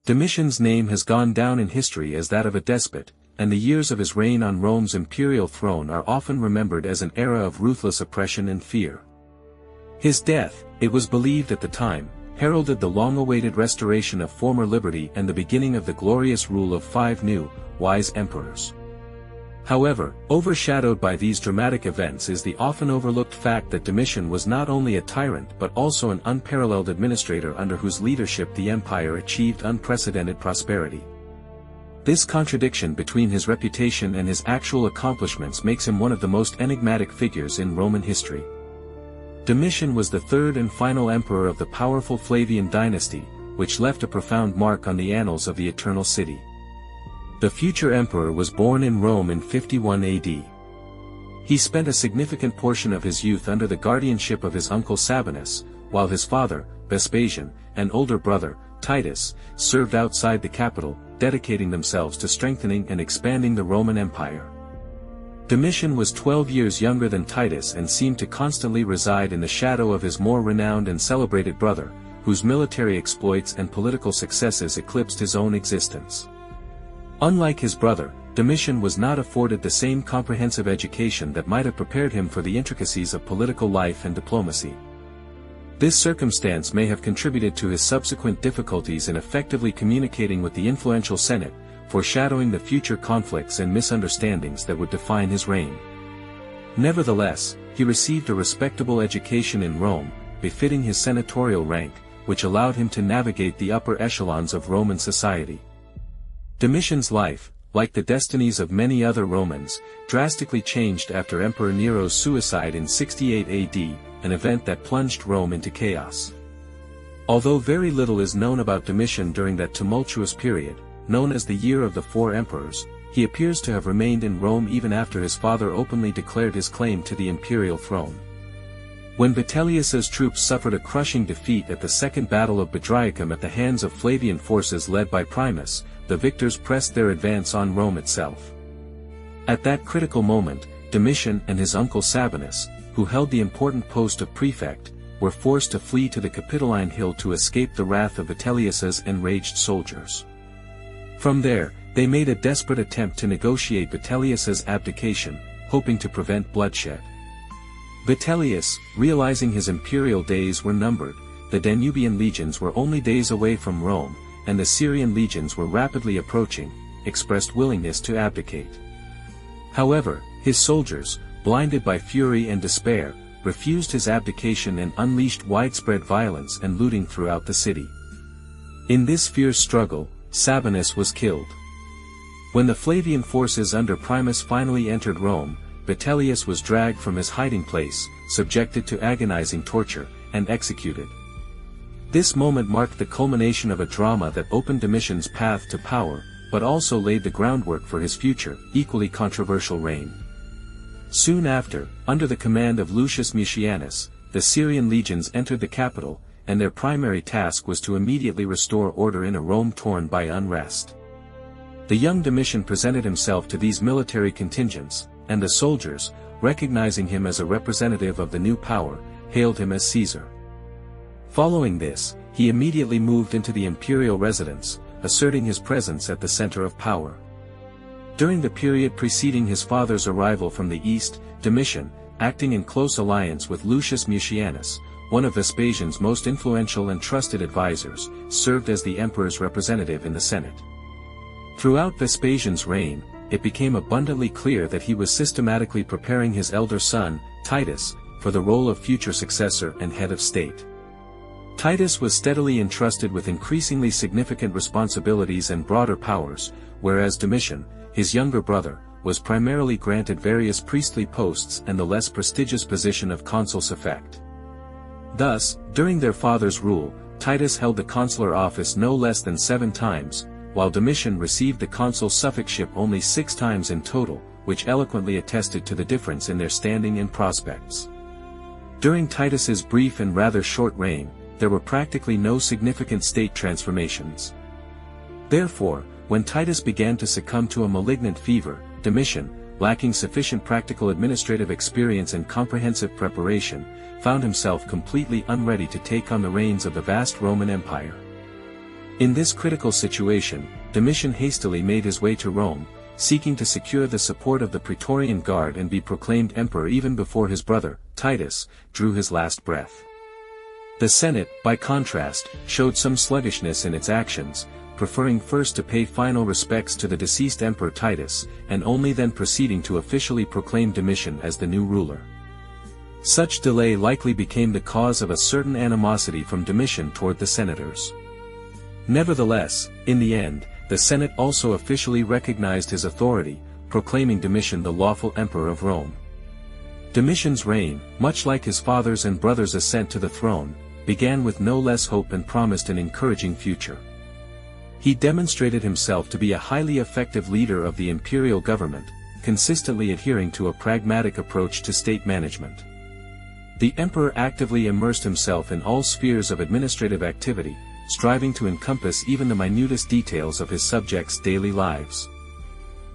Domitian's name has gone down in history as that of a despot, and the years of his reign on Rome's imperial throne are often remembered as an era of ruthless oppression and fear. His death, it was believed at the time, heralded the long-awaited restoration of former liberty and the beginning of the glorious rule of 5 new, wise emperors. However, overshadowed by these dramatic events is the often overlooked fact that Domitian was not only a tyrant but also an unparalleled administrator under whose leadership the empire achieved unprecedented prosperity. This contradiction between his reputation and his actual accomplishments makes him one of the most enigmatic figures in Roman history. Domitian was the third and final emperor of the powerful Flavian Dynasty, which left a profound mark on the annals of the Eternal City. The future emperor was born in Rome in 51 AD. He spent a significant portion of his youth under the guardianship of his uncle Sabinus, while his father, Vespasian, and older brother, Titus, served outside the capital, dedicating themselves to strengthening and expanding the Roman Empire. Domitian was 12 years younger than Titus and seemed to constantly reside in the shadow of his more renowned and celebrated brother, whose military exploits and political successes eclipsed his own existence. Unlike his brother, Domitian was not afforded the same comprehensive education that might have prepared him for the intricacies of political life and diplomacy. This circumstance may have contributed to his subsequent difficulties in effectively communicating with the influential Senate, foreshadowing the future conflicts and misunderstandings that would define his reign. Nevertheless, he received a respectable education in Rome, befitting his senatorial rank, which allowed him to navigate the upper echelons of Roman society. Domitian's life, like the destinies of many other Romans, drastically changed after Emperor Nero's suicide in 68 AD, an event that plunged Rome into chaos. Although very little is known about Domitian during that tumultuous period, known as the Year of the Four Emperors, he appears to have remained in Rome even after his father openly declared his claim to the imperial throne. When Vitellius's troops suffered a crushing defeat at the Second Battle of Bedriacum at the hands of Flavian forces led by Primus, the victors pressed their advance on Rome itself. At that critical moment, Domitian and his uncle Sabinus, who held the important post of prefect, were forced to flee to the Capitoline Hill to escape the wrath of Vitellius's enraged soldiers. From there, they made a desperate attempt to negotiate Vitellius's abdication, hoping to prevent bloodshed. Vitellius, realizing his imperial days were numbered, the Danubian legions were only days away from Rome, and the Syrian legions were rapidly approaching, expressed willingness to abdicate. However, his soldiers, blinded by fury and despair, refused his abdication and unleashed widespread violence and looting throughout the city. In this fierce struggle, Sabinus was killed. When the Flavian forces under Primus finally entered Rome, Vitellius was dragged from his hiding place, subjected to agonizing torture, and executed. This moment marked the culmination of a drama that opened Domitian's path to power, but also laid the groundwork for his future, equally controversial reign. Soon after, under the command of Lucius Mucianus, the Syrian legions entered the capital, and their primary task was to immediately restore order in a Rome torn by unrest. The young Domitian presented himself to these military contingents, and the soldiers, recognizing him as a representative of the new power, hailed him as Caesar. Following this, he immediately moved into the imperial residence, asserting his presence at the center of power. During the period preceding his father's arrival from the east, Domitian, acting in close alliance with Lucius Mucianus, one of Vespasian's most influential and trusted advisors, served as the emperor's representative in the Senate. Throughout Vespasian's reign, it became abundantly clear that he was systematically preparing his elder son, Titus, for the role of future successor and head of state. Titus was steadily entrusted with increasingly significant responsibilities and broader powers, whereas Domitian, his younger brother, was primarily granted various priestly posts and the less prestigious position of consul suffect. Thus, during their father's rule, Titus held the consular office no less than 7 times, while Domitian received the consul suffectship only 6 times in total, which eloquently attested to the difference in their standing and prospects. During Titus's brief and rather short reign, there were practically no significant state transformations. Therefore, when Titus began to succumb to a malignant fever, Domitian, lacking sufficient practical administrative experience and comprehensive preparation, found himself completely unready to take on the reins of the vast Roman Empire. In this critical situation, Domitian hastily made his way to Rome, seeking to secure the support of the Praetorian Guard and be proclaimed emperor even before his brother, Titus, drew his last breath. The Senate, by contrast, showed some sluggishness in its actions, preferring first to pay final respects to the deceased emperor Titus, and only then proceeding to officially proclaim Domitian as the new ruler. Such delay likely became the cause of a certain animosity from Domitian toward the senators. Nevertheless, in the end, the Senate also officially recognized his authority, proclaiming Domitian the lawful emperor of Rome. Domitian's reign, much like his father's and brother's ascent to the throne, began with no less hope and promised an encouraging future. He demonstrated himself to be a highly effective leader of the imperial government, consistently adhering to a pragmatic approach to state management. The emperor actively immersed himself in all spheres of administrative activity, striving to encompass even the minutest details of his subjects' daily lives.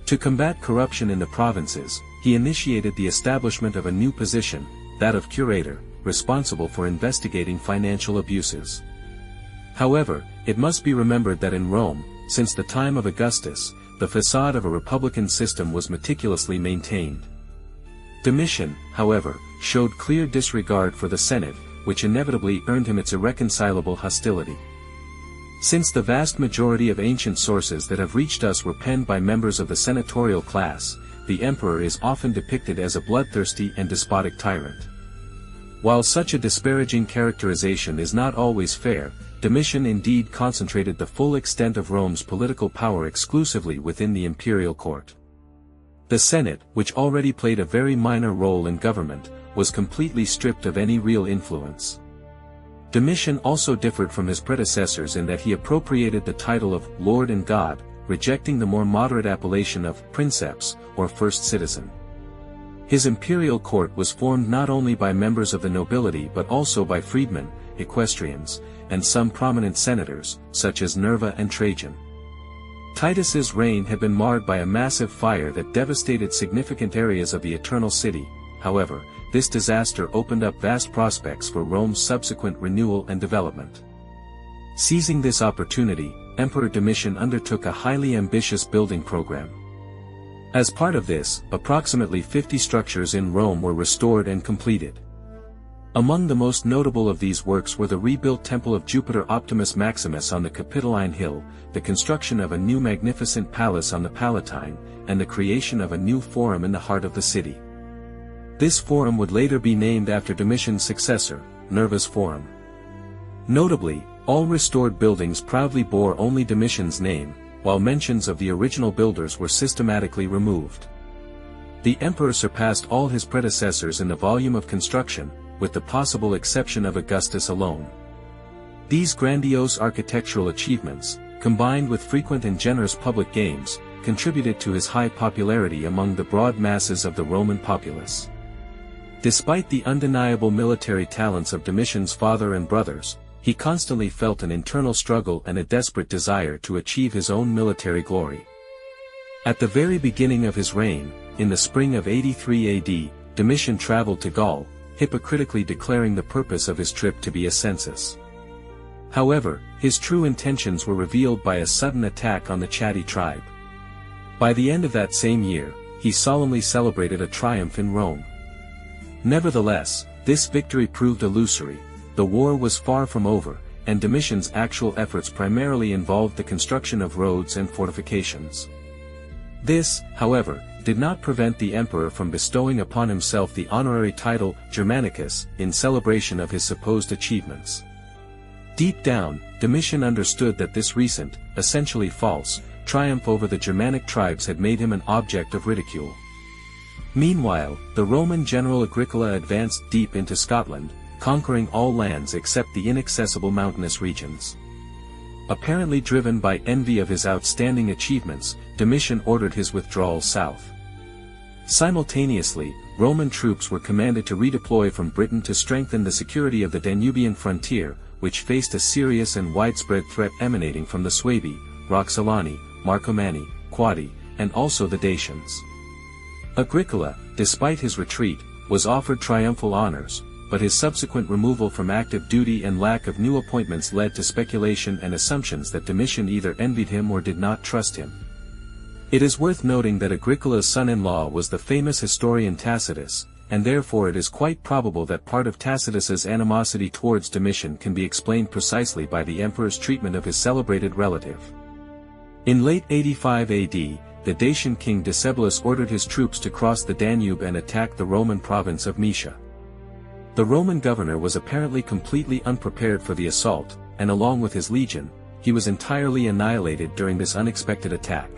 To combat corruption in the provinces, he initiated the establishment of a new position, that of curator, responsible for investigating financial abuses. However, it must be remembered that in Rome, since the time of Augustus, the facade of a republican system was meticulously maintained. Domitian, however, showed clear disregard for the Senate, which inevitably earned him its irreconcilable hostility. Since the vast majority of ancient sources that have reached us were penned by members of the senatorial class, the emperor is often depicted as a bloodthirsty and despotic tyrant. While such a disparaging characterization is not always fair, Domitian indeed concentrated the full extent of Rome's political power exclusively within the imperial court. The Senate, which already played a very minor role in government, was completely stripped of any real influence. Domitian also differed from his predecessors in that he appropriated the title of Lord and God, rejecting the more moderate appellation of princeps, or first citizen. His imperial court was formed not only by members of the nobility but also by freedmen, equestrians, and some prominent senators, such as Nerva and Trajan. Titus's reign had been marred by a massive fire that devastated significant areas of the Eternal City. However, this disaster opened up vast prospects for Rome's subsequent renewal and development. Seizing this opportunity, Emperor Domitian undertook a highly ambitious building program. As part of this, approximately 50 structures in Rome were restored and completed. Among the most notable of these works were the rebuilt Temple of Jupiter Optimus Maximus on the Capitoline Hill, the construction of a new magnificent palace on the Palatine, and the creation of a new forum in the heart of the city. This forum would later be named after Domitian's successor, Nerva's Forum. Notably, all restored buildings proudly bore only Domitian's name, while mentions of the original builders were systematically removed. The emperor surpassed all his predecessors in the volume of construction, with the possible exception of Augustus alone. These grandiose architectural achievements, combined with frequent and generous public games, contributed to his high popularity among the broad masses of the Roman populace. Despite the undeniable military talents of Domitian's father and brothers, he constantly felt an internal struggle and a desperate desire to achieve his own military glory. At the very beginning of his reign, in the spring of 83 AD, Domitian traveled to Gaul, hypocritically declaring the purpose of his trip to be a census. However, his true intentions were revealed by a sudden attack on the Chatti tribe. By the end of that same year, he solemnly celebrated a triumph in Rome. Nevertheless, this victory proved illusory. The war was far from over, and Domitian's actual efforts primarily involved the construction of roads and fortifications. This, however, did not prevent the emperor from bestowing upon himself the honorary title Germanicus in celebration of his supposed achievements. Deep down, Domitian understood that this recent, essentially false, triumph over the Germanic tribes had made him an object of ridicule. Meanwhile, the Roman general Agricola advanced deep into Scotland, conquering all lands except the inaccessible mountainous regions. Apparently driven by envy of his outstanding achievements, Domitian ordered his withdrawal south. Simultaneously, Roman troops were commanded to redeploy from Britain to strengthen the security of the Danubian frontier, which faced a serious and widespread threat emanating from the Suebi, Roxolani, Marcomanni, Quadi, and also the Dacians. Agricola, despite his retreat, was offered triumphal honors, but his subsequent removal from active duty and lack of new appointments led to speculation and assumptions that Domitian either envied him or did not trust him. It is worth noting that Agricola's son-in-law was the famous historian Tacitus, and therefore it is quite probable that part of Tacitus's animosity towards Domitian can be explained precisely by the emperor's treatment of his celebrated relative. In late 85 AD, the Dacian king Decebalus ordered his troops to cross the Danube and attack the Roman province of Moesia. The Roman governor was apparently completely unprepared for the assault, and along with his legion, he was entirely annihilated during this unexpected attack.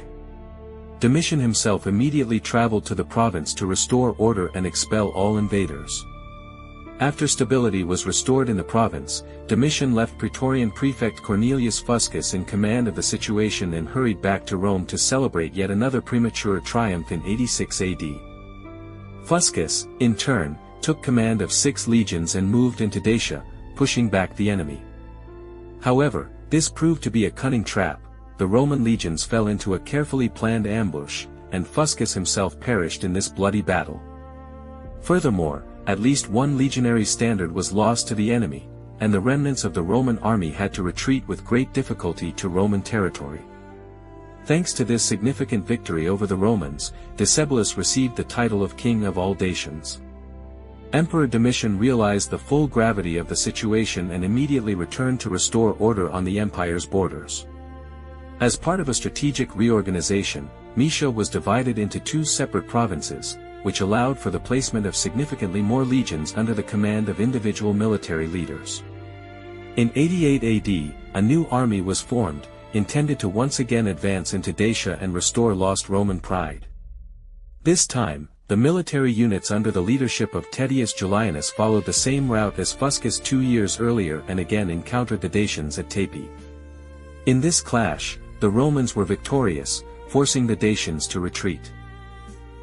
Domitian himself immediately traveled to the province to restore order and expel all invaders. After stability was restored in the province, Domitian left Praetorian prefect Cornelius Fuscus in command of the situation and hurried back to Rome to celebrate yet another premature triumph in 86 AD. Fuscus, in turn, took command of 6 legions and moved into Dacia, pushing back the enemy. However, this proved to be a cunning trap. The Roman legions fell into a carefully planned ambush, and Fuscus himself perished in this bloody battle. Furthermore, at least one legionary standard was lost to the enemy, and the remnants of the Roman army had to retreat with great difficulty to Roman territory. Thanks to this significant victory over the Romans, Decebalus received the title of King of all Dacians. Emperor Domitian realized the full gravity of the situation and immediately returned to restore order on the empire's borders. As part of a strategic reorganization, Moesia was divided into 2 separate provinces, which allowed for the placement of significantly more legions under the command of individual military leaders. In 88 AD, a new army was formed, intended to once again advance into Dacia and restore lost Roman pride. This time, the military units under the leadership of Tedius Julianus followed the same route as Fuscus 2 years earlier and again encountered the Dacians at Tapi. In this clash, the Romans were victorious, forcing the Dacians to retreat.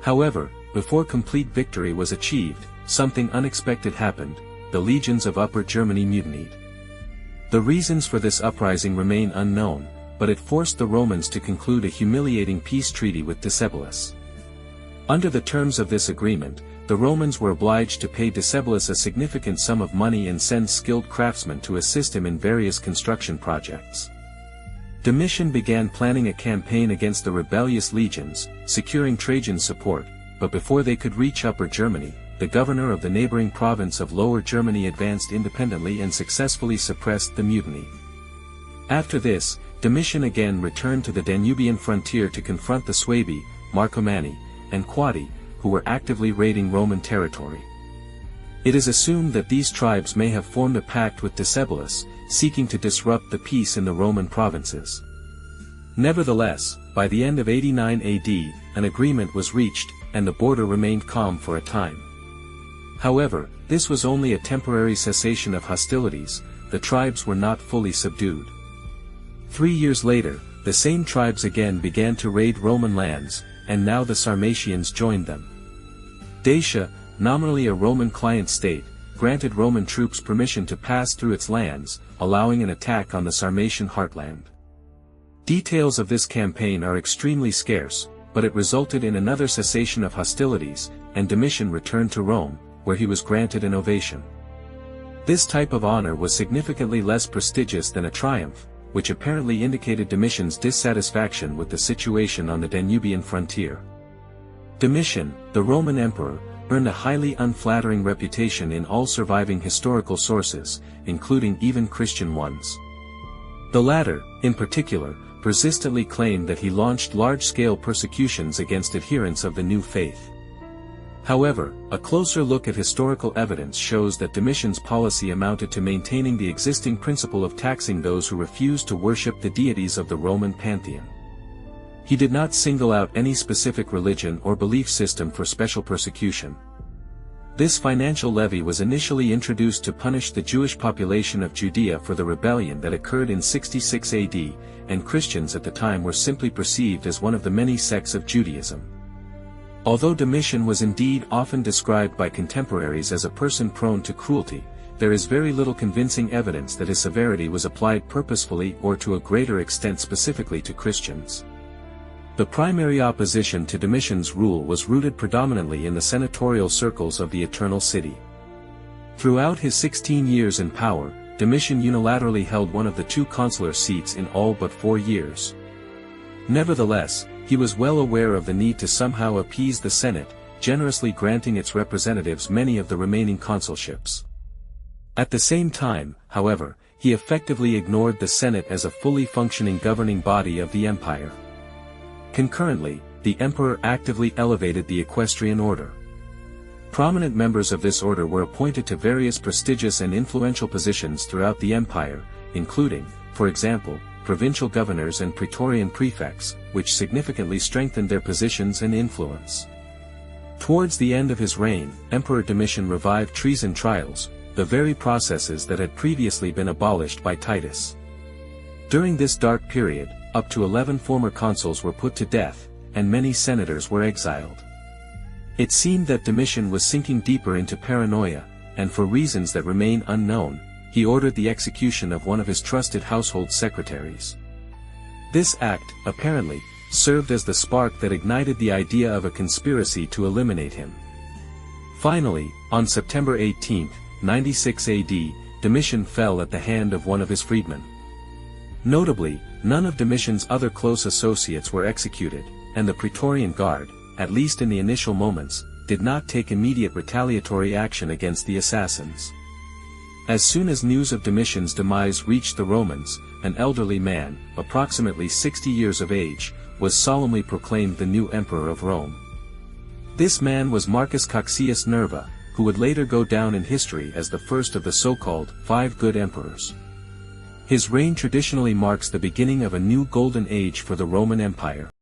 However, before complete victory was achieved, something unexpected happened: the legions of Upper Germany mutinied. The reasons for this uprising remain unknown, but it forced the Romans to conclude a humiliating peace treaty with Decebalus. Under the terms of this agreement, the Romans were obliged to pay Decebalus a significant sum of money and send skilled craftsmen to assist him in various construction projects. Domitian began planning a campaign against the rebellious legions, securing Trajan's support, but before they could reach Upper Germany, the governor of the neighboring province of Lower Germany advanced independently and successfully suppressed the mutiny. After this, Domitian again returned to the Danubian frontier to confront the Suebi, Marcomanni, and Quadi, who were actively raiding Roman territory. It is assumed that these tribes may have formed a pact with Decebalus, seeking to disrupt the peace in the Roman provinces. Nevertheless, by the end of 89 AD, an agreement was reached, and the border remained calm for a time. However, this was only a temporary cessation of hostilities. The tribes were not fully subdued. 3 years later, the same tribes again began to raid Roman lands, and now the Sarmatians joined them. Dacia, nominally a Roman client state, granted Roman troops permission to pass through its lands, allowing an attack on the Sarmatian heartland. Details of this campaign are extremely scarce, but it resulted in another cessation of hostilities, and Domitian returned to Rome, where he was granted an ovation. This type of honor was significantly less prestigious than a triumph, which apparently indicated Domitian's dissatisfaction with the situation on the Danubian frontier. Domitian, the Roman emperor, earned a highly unflattering reputation in all surviving historical sources, including even Christian ones. The latter, in particular, persistently claimed that he launched large-scale persecutions against adherents of the new faith. However, a closer look at historical evidence shows that Domitian's policy amounted to maintaining the existing principle of taxing those who refused to worship the deities of the Roman pantheon. He did not single out any specific religion or belief system for special persecution. This financial levy was initially introduced to punish the Jewish population of Judea for the rebellion that occurred in 66 AD, and Christians at the time were simply perceived as one of the many sects of Judaism. Although Domitian was indeed often described by contemporaries as a person prone to cruelty, there is very little convincing evidence that his severity was applied purposefully or to a greater extent specifically to Christians. The primary opposition to Domitian's rule was rooted predominantly in the senatorial circles of the Eternal City. Throughout his 16 years in power, Domitian unilaterally held one of the 2 consular seats in all but 4 years. Nevertheless, he was well aware of the need to somehow appease the Senate, generously granting its representatives many of the remaining consulships. At the same time, however, he effectively ignored the Senate as a fully functioning governing body of the empire. Concurrently, the emperor actively elevated the equestrian order. Prominent members of this order were appointed to various prestigious and influential positions throughout the empire, including, for example, provincial governors and praetorian prefects, which significantly strengthened their positions and influence. Towards the end of his reign, Emperor Domitian revived treason trials, the very processes that had previously been abolished by Titus. During this dark period, up to 11 former consuls were put to death, and many senators were exiled. It seemed that Domitian was sinking deeper into paranoia, and for reasons that remain unknown, he ordered the execution of one of his trusted household secretaries. This act, apparently, served as the spark that ignited the idea of a conspiracy to eliminate him. Finally, on September 18, 96 AD, Domitian fell at the hand of one of his freedmen. Notably, none of Domitian's other close associates were executed, and the Praetorian Guard, at least in the initial moments, did not take immediate retaliatory action against the assassins. As soon as news of Domitian's demise reached the Romans, an elderly man, approximately 60 years of age, was solemnly proclaimed the new emperor of Rome. This man was Marcus Cocceius Nerva, who would later go down in history as the first of the so-called 5 good emperors. His reign traditionally marks the beginning of a new golden age for the Roman Empire.